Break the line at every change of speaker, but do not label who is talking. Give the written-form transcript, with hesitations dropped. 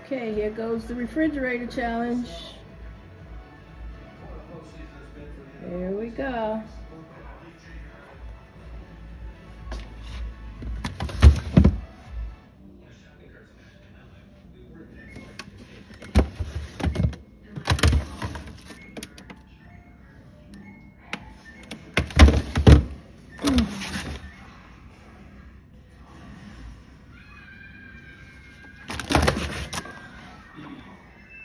Okay, here goes the refrigerator challenge. Here we go.